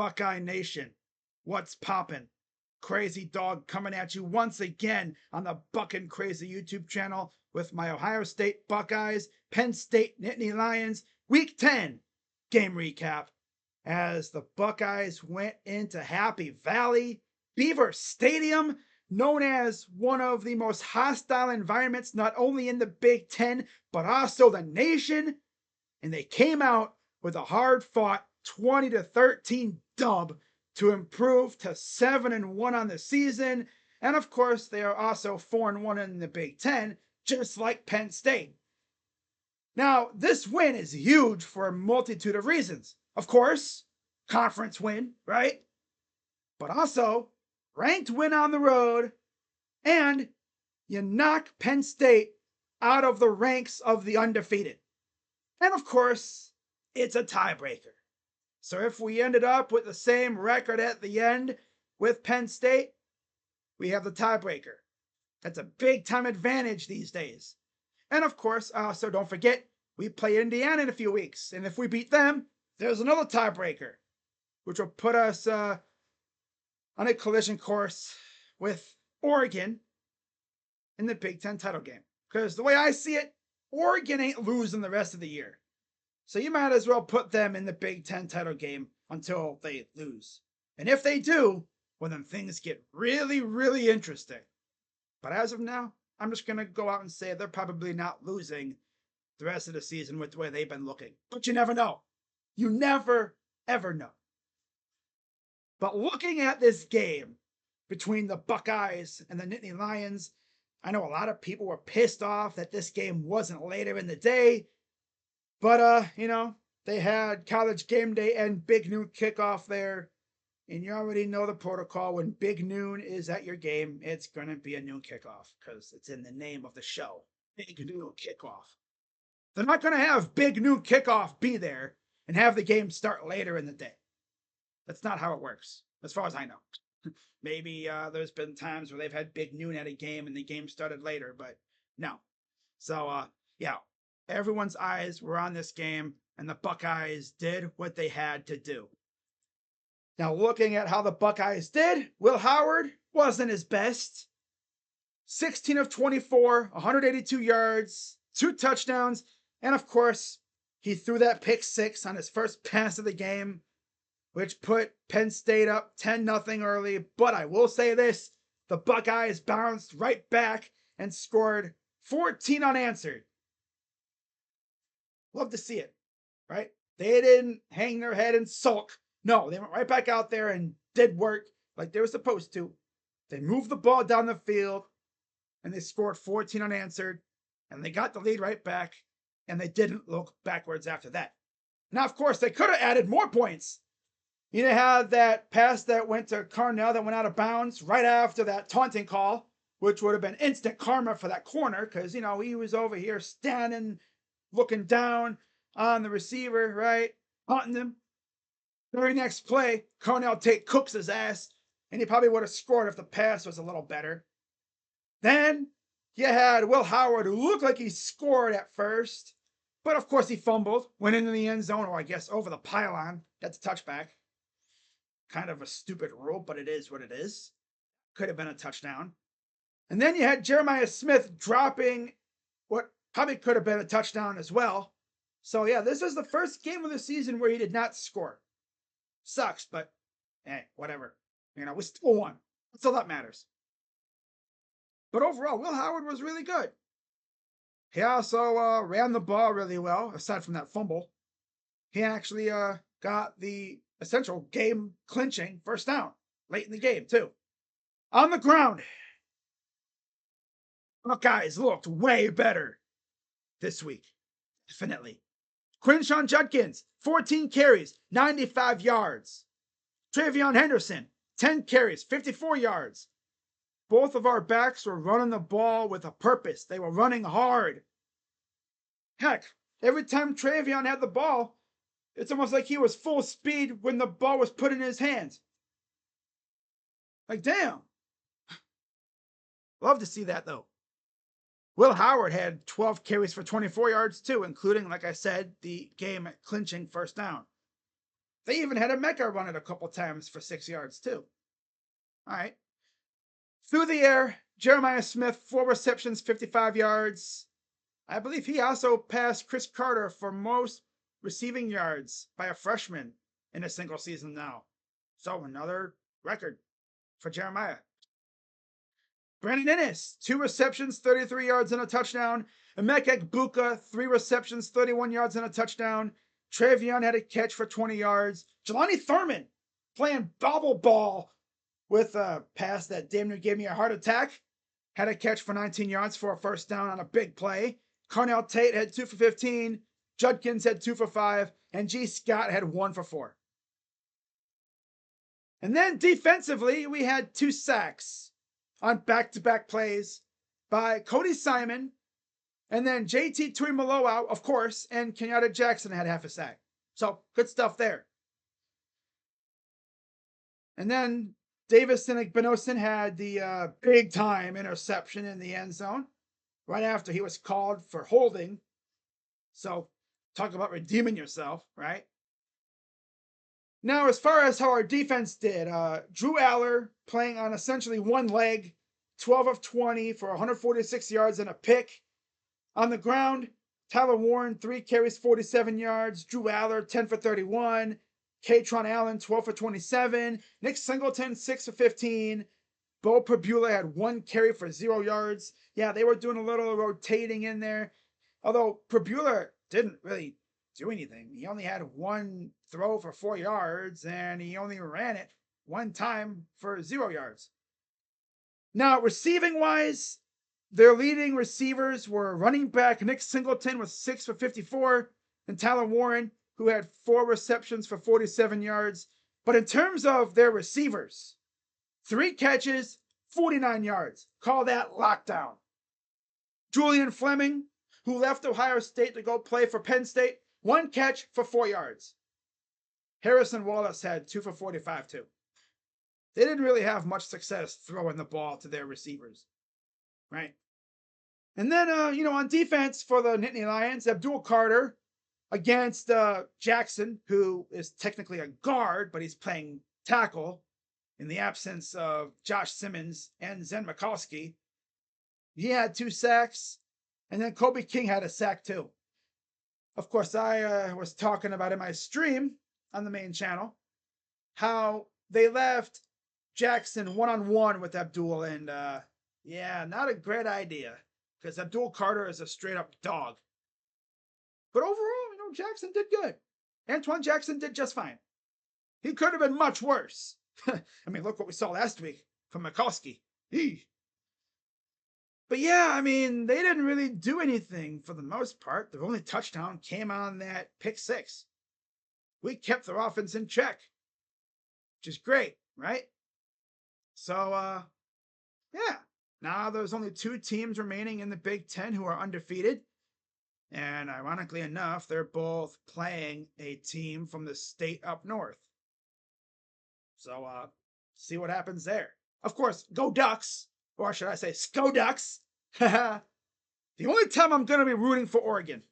Buckeye Nation, what's poppin'? Crazy Dog coming at you once again on the Buckin' Crazy YouTube channel with my Ohio State Buckeyes, Penn State Nittany Lions, Week 10 game recap as the Buckeyes went into Happy Valley, Beaver Stadium, known as one of the most hostile environments not only in the Big Ten, but also the nation, and they came out with a hard-fought 20-13 dub to improve to 7-1 on the season. And of course, they are also 4-1 in the Big Ten, just like Penn State. Now, this win is huge for a multitude of reasons. Of course, conference win, right? But also, ranked win on the road, and you knock Penn State out of the ranks of the undefeated. And of course, it's a tiebreaker. So if we ended up with the same record at the end with Penn State, we have the tiebreaker. That's a big time advantage these days. And of course, also don't forget, we play Indiana in a few weeks. And if we beat them, there's another tiebreaker, which will put us on a collision course with Oregon in the Big Ten title game. Because the way I see it, Oregon ain't losing the rest of the year. So you might as well put them in the Big Ten title game until they lose. And if they do, well, then things get really, really interesting. But as of now, I'm just going to go out and say they're probably not losing the rest of the season with the way they've been looking. But you never know. You never, ever know. But looking at this game between the Buckeyes and the Nittany Lions, I know a lot of people were pissed off that this game wasn't later in the day. But, they had College Game Day and Big Noon kickoff there. And you already know the protocol. When Big Noon is at your game, it's going to be a noon kickoff because it's in the name of the show. Big Noon kickoff. They're not going to have Big Noon kickoff be there and have the game start later in the day. That's not how it works, as far as I know. Maybe there's been times where they've had Big Noon at a game and the game started later, but no. So, yeah. Everyone's eyes were on this game, and the Buckeyes did what they had to do. Now, looking at how the Buckeyes did, Will Howard wasn't his best. 16 of 24, 182 yards, 2 touchdowns, and of course, he threw that pick 6 on his first pass of the game, which put Penn State up 10-0 early. But I will say this, the Buckeyes bounced right back and scored 14 unanswered. Love to see it, right? They didn't hang their head and sulk. No, they went right back out there and did work like they were supposed to. They moved the ball down the field, and they scored 14 unanswered, and they got the lead right back, and they didn't look backwards after that. Now, of course, they could have added more points. You had that pass that went to Carnell that went out of bounds right after that taunting call, which would have been instant karma for that corner because, he was over here standing, looking down on the receiver, right? Haunting him. Very next play, Carnell Tate cooks his ass, and he probably would have scored if the pass was a little better. Then you had Will Howard, who looked like he scored at first, but of course he fumbled, went into the end zone, or I guess over the pylon. That's a touchback. Kind of a stupid rule, but it is what it is. Could have been a touchdown. And then you had Jeremiah Smith dropping what probably could have been a touchdown as well. So, yeah, this is the first game of the season where he did not score. Sucks, but hey, whatever. We still won. That's all that matters. But overall, Will Howard was really good. He also ran the ball really well, aside from that fumble. He actually got the essential game-clinching first down late in the game, too. On the ground, Buckeyes looked way better this week. Definitely. Quinshawn Judkins, 14 carries, 95 yards. Travion Henderson, 10 carries, 54 yards. Both of our backs were running the ball with a purpose. They were running hard. Heck, every time Travion had the ball, it's almost like he was full speed when the ball was put in his hands. Like, damn. Love to see that, though. Will Howard had 12 carries for 24 yards, too, including, like I said, the game-clinching first down. They even had a Mecca run it a couple times for 6 yards, too. All right. Through the air, Jeremiah Smith, 4 receptions, 55 yards. I believe he also passed Chris Carter for most receiving yards by a freshman in a single season now. So another record for Jeremiah. Brandon Innes, 2 receptions, 33 yards and a touchdown. Emeka Egbuka, 3 receptions, 31 yards and a touchdown. Travion had a catch for 20 yards. Jelani Thurman playing bobble ball with a pass that damn near gave me a heart attack. Had a catch for 19 yards for a first down on a big play. Carnell Tate had 2 for 15. Judkins had 2 for 5. And G. Scott had 1 for 4. And then defensively, we had 2 sacks on back-to-back plays by Cody Simon, and then JT Tuimoloau, of course, and Kenyatta Jackson had half a sack. So good stuff there. And then Davison Igbinosun had the big-time interception in the end zone right after he was called for holding. So talk about redeeming yourself, right? Now, as far as how our defense did, Drew Aller playing on essentially one leg, 12 of 20 for 146 yards and a pick. On the ground, Tyler Warren, 3 carries, 47 yards. Drew Aller, 10 for 31. Katron Allen, 12 for 27. Nick Singleton, 6 for 15. Bo Perbula had 1 carry for 0 yards. Yeah, they were doing a little rotating in there. Although Perbula didn't really do anything. He only had 1 throw for 4 yards, and he only ran it 1 time for 0 yards. Now, receiving-wise, their leading receivers were running back Nick Singleton with 6 for 54, and Tyler Warren, who had 4 receptions for 47 yards. But in terms of their receivers, 3 catches, 49 yards. Call that lockdown. Julian Fleming, who left Ohio State to go play for Penn State, 1 catch for 4 yards. Harrison Wallace had 2 for 45 too. They didn't really have much success throwing the ball to their receivers, right? And then, on defense for the Nittany Lions, Abdul Carter against Jackson, who is technically a guard, but he's playing tackle in the absence of Josh Simmons and Zen Mikulski. He had 2 sacks, and then Kobe King had a sack too. Of course, I was talking about in my stream on the main channel how they left Jackson one-on-one with Abdul, and yeah, not a great idea, because Abdul Carter is a straight-up dog. But overall, Jackson did good. Antoine Jackson did just fine. He could have been much worse. I mean, look what we saw last week from Mikulski. But yeah, they didn't really do anything for the most part. Their only touchdown came on that pick 6. We kept their offense in check, which is great, right? So, yeah. Now there's only 2 teams remaining in the Big Ten who are undefeated. And ironically enough, they're both playing a team from the state up north. So, see what happens there. Of course, go Ducks! Or should I say, Sko Ducks? The only time I'm going to be rooting for Oregon.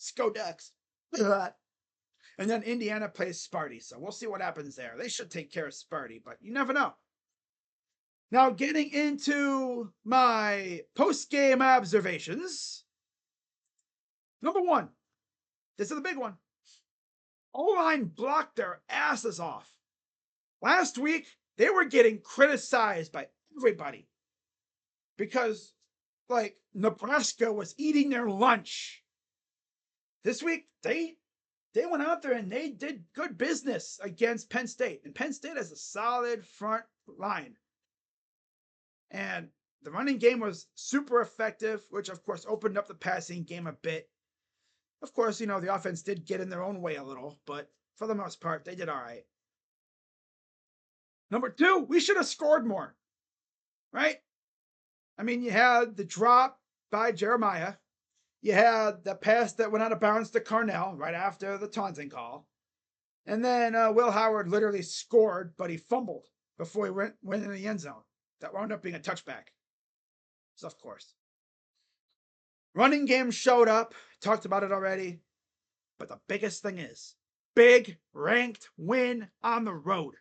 Sko Ducks. And then Indiana plays Sparty, so we'll see what happens there. They should take care of Sparty, but you never know. Now, getting into my post-game observations. Number 1. This is the big one. O-line blocked their asses off. Last week, they were getting criticized by everybody because, Nebraska was eating their lunch. This week, they went out there and they did good business against Penn State. And Penn State has a solid front line. And the running game was super effective, which, of course, opened up the passing game a bit. Of course, the offense did get in their own way a little, but for the most part, they did all right. Number 2, we should have scored more, right? You had the drop by Jeremiah. You had the pass that went out of bounds to Carnell right after the taunting call. And then Will Howard literally scored, but he fumbled before he went in the end zone. That wound up being a touchback. So, of course. Running game showed up. Talked about it already. But the biggest thing is, big ranked win on the road.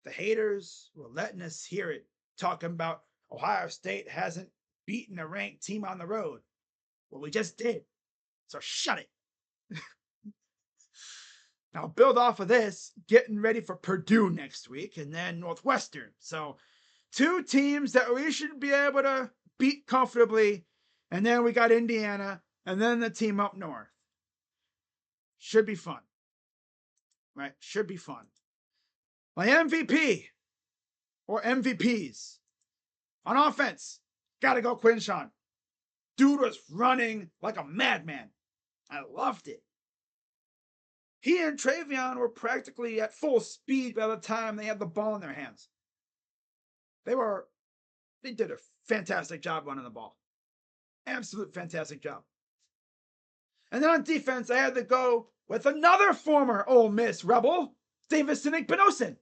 The haters were letting us hear it, talking about Ohio State hasn't beaten a ranked team on the road. Well, we just did. So shut it. Now build off of this, getting ready for Purdue next week and then Northwestern. So 2 teams that we should be able to beat comfortably. And then we got Indiana and then the team up north. Should be fun. Right? Should be fun. My MVP or MVPs on offense. Gotta go Quinshawn. Dude was running like a madman. I loved it. He and Travion were practically at full speed by the time they had the ball in their hands. They did a fantastic job running the ball. Absolute fantastic job. And then on defense, I had to go with another former Ole Miss Rebel, Davis Igbinosun,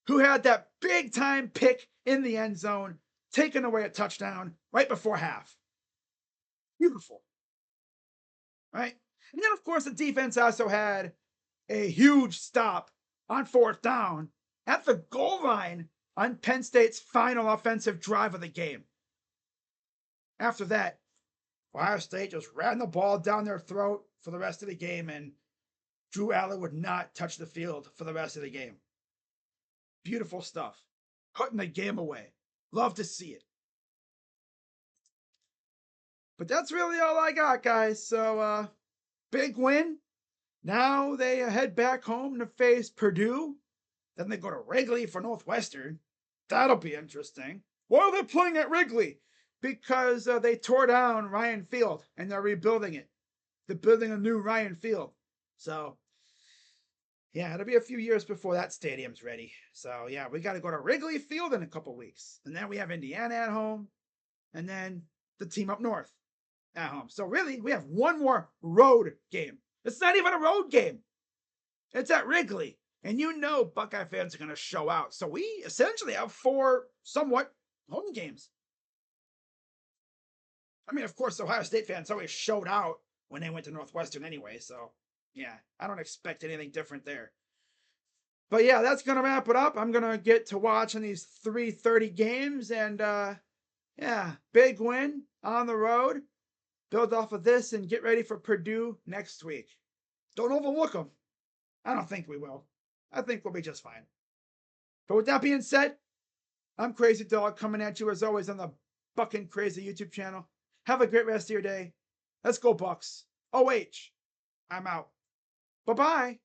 who had that big time pick in the end zone, taking away a touchdown right before half. Beautiful. Right? And then, of course, the defense also had a huge stop on 4th down at the goal line on Penn State's final offensive drive of the game. After that, Ohio State just ran the ball down their throat for the rest of the game, and Drew Allen would not touch the field for the rest of the game. Beautiful stuff. Putting the game away. Love to see it. But that's really all I got, guys. So, big win. Now they head back home to face Purdue. Then they go to Wrigley for Northwestern. That'll be interesting. Why are they playing at Wrigley? Because they tore down Ryan Field and they're rebuilding it. They're building a new Ryan Field. So, yeah, it'll be a few years before that stadium's ready. So, yeah, we got to go to Wrigley Field in a couple weeks. And then we have Indiana at home. And then the team up north at home. So, really, we have one more road game. It's not even a road game. It's at Wrigley. And you know Buckeye fans are going to show out. So we essentially have 4 somewhat home games. I mean, of course, Ohio State fans always showed out when they went to Northwestern anyway. So, yeah, I don't expect anything different there. But, yeah, that's going to wrap it up. I'm going to get to watching these 3:30 games. And, yeah, big win on the road. Build off of this and get ready for Purdue next week. Don't overlook them. I don't think we will. I think we'll be just fine. But with that being said, I'm Crazy Dog coming at you as always on the Buckin' Crazy YouTube channel. Have a great rest of your day. Let's go Bucks. OH. I'm out. Bye-bye.